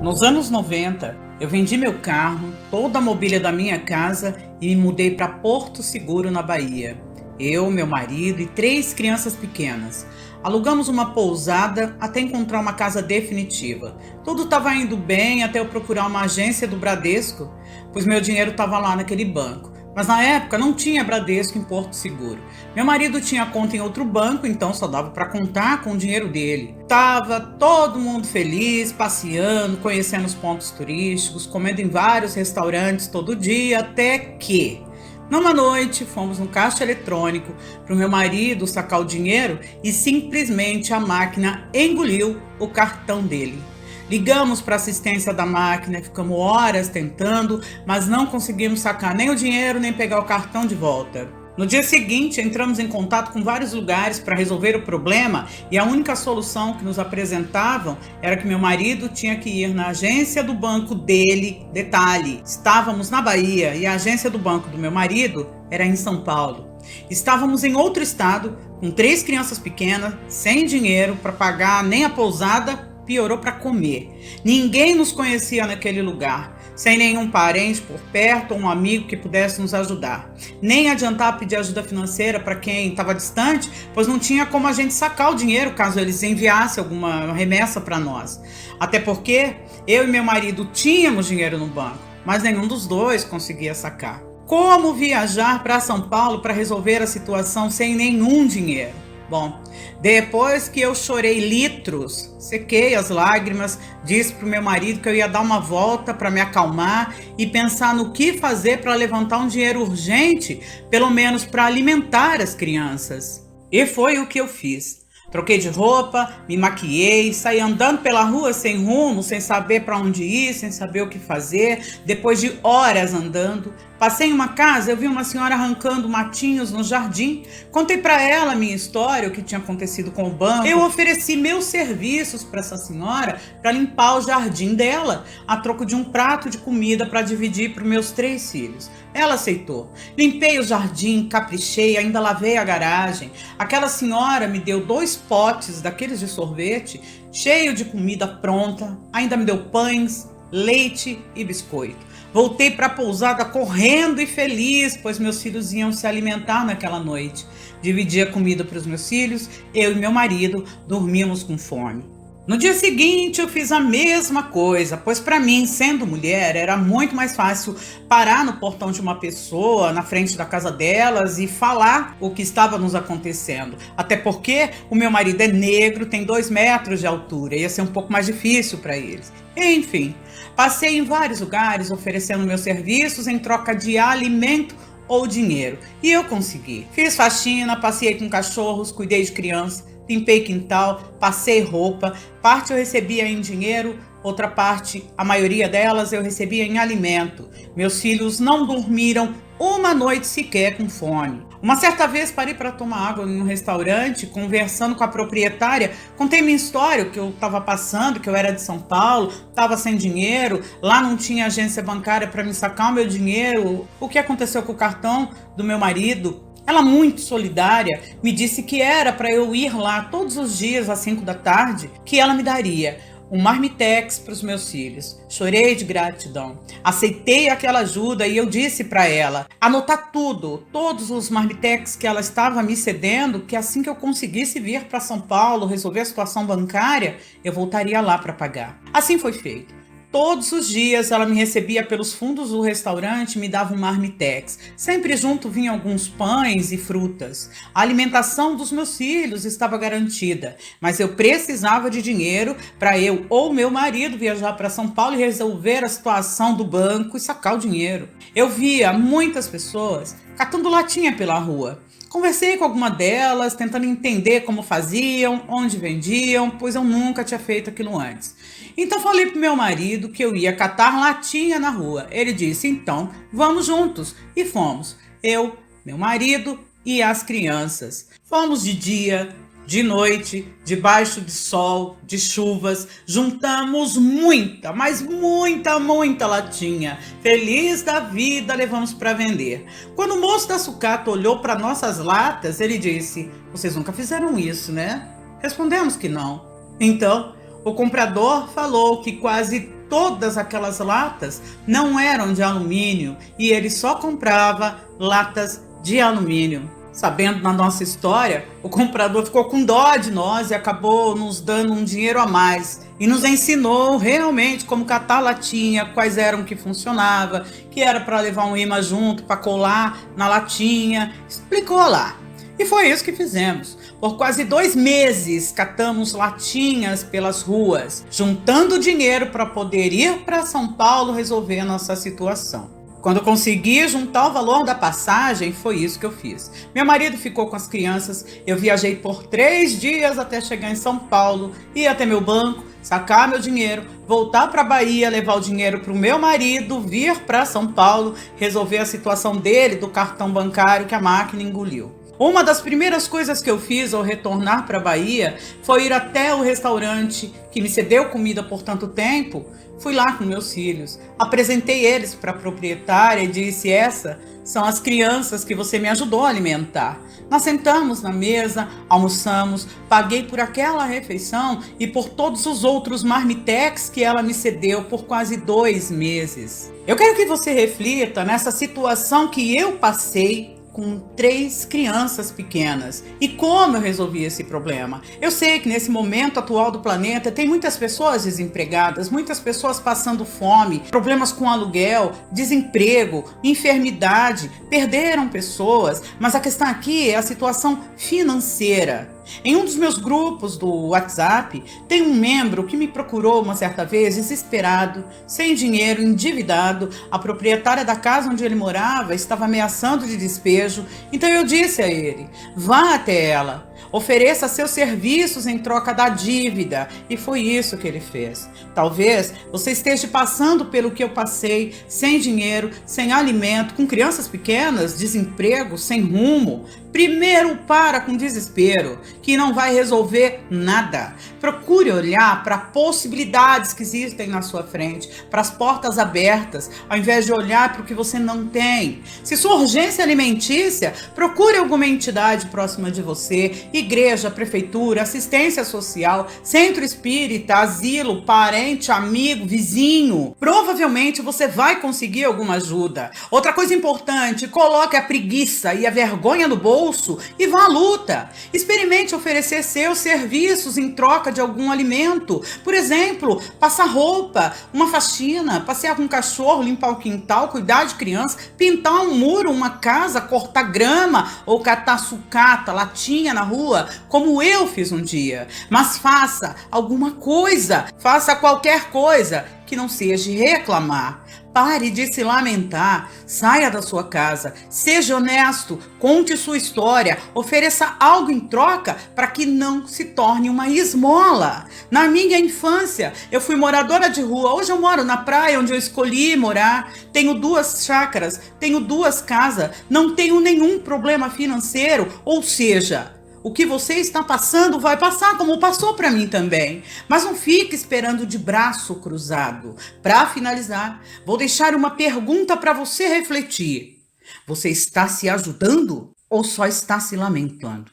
Nos anos 90, eu vendi meu carro, toda a mobília da minha casa e me mudei para Porto Seguro, na Bahia. Eu, meu marido e 3 crianças pequenas. Alugamos uma pousada até encontrar uma casa definitiva. Tudo estava indo bem até eu procurar uma agência do Bradesco, pois meu dinheiro estava lá naquele banco. Mas na época não tinha Bradesco em Porto Seguro. Meu marido tinha conta em outro banco, então só dava para contar com o dinheiro dele. Tava todo mundo feliz, passeando, conhecendo os pontos turísticos, comendo em vários restaurantes todo dia, até que numa noite fomos no caixa eletrônico para o meu marido sacar o dinheiro e simplesmente a máquina engoliu o cartão dele. Ligamos para a assistência da máquina, ficamos horas tentando, mas não conseguimos sacar nem o dinheiro nem pegar o cartão de volta. No dia seguinte, entramos em contato com vários lugares para resolver o problema e a única solução que nos apresentavam era que meu marido tinha que ir na agência do banco dele. Detalhe, estávamos na Bahia e a agência do banco do meu marido era em São Paulo. Estávamos em outro estado, com 3 crianças pequenas, sem dinheiro para pagar nem a pousada, piorou para comer. Ninguém nos conhecia naquele lugar, sem nenhum parente por perto ou um amigo que pudesse nos ajudar. Nem adiantava pedir ajuda financeira para quem estava distante, pois não tinha como a gente sacar o dinheiro caso eles enviassem alguma remessa para nós. Até porque eu e meu marido tínhamos dinheiro no banco, mas nenhum dos dois conseguia sacar. Como viajar para São Paulo para resolver a situação sem nenhum dinheiro? Bom, depois que eu chorei litros, sequei as lágrimas, disse para o meu marido que eu ia dar uma volta para me acalmar e pensar no que fazer para levantar um dinheiro urgente, pelo menos para alimentar as crianças. E foi o que eu fiz. Troquei de roupa, me maquiei, saí andando pela rua sem rumo, sem saber para onde ir, sem saber o que fazer. Depois de horas andando, passei em uma casa, eu vi uma senhora arrancando matinhos no jardim. Contei para ela a minha história, o que tinha acontecido com o banco. Eu ofereci meus serviços para essa senhora para limpar o jardim dela, a troco de um prato de comida para dividir para os meus 3 filhos. Ela aceitou. Limpei o jardim, caprichei, ainda lavei a garagem. Aquela senhora me deu 2 potes daqueles de sorvete, cheio de comida pronta, ainda me deu pães, leite e biscoito. Voltei para a pousada correndo e feliz, pois meus filhos iam se alimentar naquela noite. Dividi a comida para os meus filhos, eu e meu marido dormíamos com fome. No dia seguinte eu fiz a mesma coisa, pois para mim, sendo mulher, era muito mais fácil parar no portão de uma pessoa, na frente da casa delas e falar o que estava nos acontecendo. Até porque o meu marido é negro, tem 2 metros de altura, ia ser um pouco mais difícil para eles. Enfim, passei em vários lugares oferecendo meus serviços em troca de alimento ou dinheiro. E eu consegui. Fiz faxina, passei com cachorros, cuidei de crianças, limpei quintal, passei roupa. Parte eu recebia em dinheiro, outra parte, a maioria delas, eu recebia em alimento. Meus filhos não dormiram uma noite sequer com fome. Uma certa vez parei para tomar água em um restaurante, conversando com a proprietária, contei minha história, o que eu estava passando, que eu era de São Paulo, estava sem dinheiro, lá não tinha agência bancária para me sacar o meu dinheiro, o que aconteceu com o cartão do meu marido. Ela, muito solidária, me disse que era para eu ir lá todos os dias às 5 da tarde, que ela me daria um marmitex para os meus filhos. Chorei de gratidão. Aceitei aquela ajuda e eu disse para ela anotar tudo, todos os marmitex que ela estava me cedendo, que assim que eu conseguisse vir para São Paulo resolver a situação bancária, eu voltaria lá para pagar. Assim foi feito. Todos os dias ela me recebia pelos fundos do restaurante e me dava um marmitex. Sempre junto vinham alguns pães e frutas. A alimentação dos meus filhos estava garantida, mas eu precisava de dinheiro para eu ou meu marido viajar para São Paulo e resolver a situação do banco e sacar o dinheiro. Eu via muitas pessoas catando latinha pela rua. Conversei com alguma delas, tentando entender como faziam, onde vendiam, pois eu nunca tinha feito aquilo antes. Então falei pro meu marido que eu ia catar latinha na rua. Ele disse, então, vamos juntos. E fomos. Eu, meu marido e as crianças. Fomos de dia, de noite, debaixo de sol, de chuvas, juntamos muita, mas muita latinha. Feliz da vida, levamos para vender. Quando o moço da sucata olhou para nossas latas, ele disse, vocês nunca fizeram isso, né? Respondemos que não. Então, o comprador falou que quase todas aquelas latas não eram de alumínio e ele só comprava latas de alumínio. Sabendo da nossa história, o comprador ficou com dó de nós e acabou nos dando um dinheiro a mais e nos ensinou realmente como catar latinha, quais eram que funcionava, que era para levar um imã junto para colar na latinha, explicou lá. E foi isso que fizemos. Por quase 2 meses catamos latinhas pelas ruas, juntando dinheiro para poder ir para São Paulo resolver a nossa situação. Quando eu consegui juntar o valor da passagem, foi isso que eu fiz. Meu marido ficou com as crianças, eu viajei por 3 dias até chegar em São Paulo, ir até meu banco, sacar meu dinheiro, voltar para a Bahia, levar o dinheiro para o meu marido, vir para São Paulo, resolver a situação dele, do cartão bancário que a máquina engoliu. Uma das primeiras coisas que eu fiz ao retornar para a Bahia foi ir até o restaurante que me cedeu comida por tanto tempo. Fui lá com meus filhos, apresentei eles para a proprietária e disse: essas são as crianças que você me ajudou a alimentar. Nós sentamos na mesa, almoçamos, paguei por aquela refeição e por todos os outros marmitex que ela me cedeu por quase 2 meses. Eu quero que você reflita nessa situação que eu passei com 3 crianças pequenas. E como eu resolvi esse problema? Eu sei que nesse momento atual do planeta tem muitas pessoas desempregadas, muitas pessoas passando fome, problemas com aluguel, desemprego, enfermidade, perderam pessoas, mas a questão aqui é a situação financeira. Em um dos meus grupos do WhatsApp, tem um membro que me procurou uma certa vez, desesperado, sem dinheiro, endividado. A proprietária da casa onde ele morava estava ameaçando de despejo. Então eu disse a ele: vá até ela, ofereça seus serviços em troca da dívida. E foi isso que ele fez. Talvez você esteja passando pelo que eu passei, sem dinheiro, sem alimento, com crianças pequenas, desemprego, sem rumo. Primeiro para com desespero, que não vai resolver nada. Procure olhar para possibilidades que existem na sua frente, para as portas abertas, ao invés de olhar para o que você não tem. Se sua urgência é alimentícia, procure alguma entidade próxima de você, igreja, prefeitura, assistência social, centro espírita, asilo, parente, amigo, vizinho. Provavelmente você vai conseguir alguma ajuda. Outra coisa importante, coloque a preguiça e a vergonha no bolso e vá à luta. Experimente oferecer seus serviços em troca de algum alimento. Por exemplo, passar roupa, uma faxina, passear com um cachorro, limpar o quintal, cuidar de criança, pintar um muro, uma casa, cortar grama ou catar sucata, latinha na rua, como eu fiz um dia. Mas faça alguma coisa, faça qualquer coisa que não seja reclamar. Pare de se lamentar, saia da sua casa, seja honesto, conte sua história, ofereça algo em troca para que não se torne uma esmola. Na minha infância, eu fui moradora de rua, hoje eu moro na praia onde eu escolhi morar, tenho 2 chácaras, tenho 2 casas, não tenho nenhum problema financeiro, ou seja, o que você está passando vai passar, como passou para mim também. Mas não fique esperando de braço cruzado. Para finalizar, vou deixar uma pergunta para você refletir. Você está se ajudando ou só está se lamentando?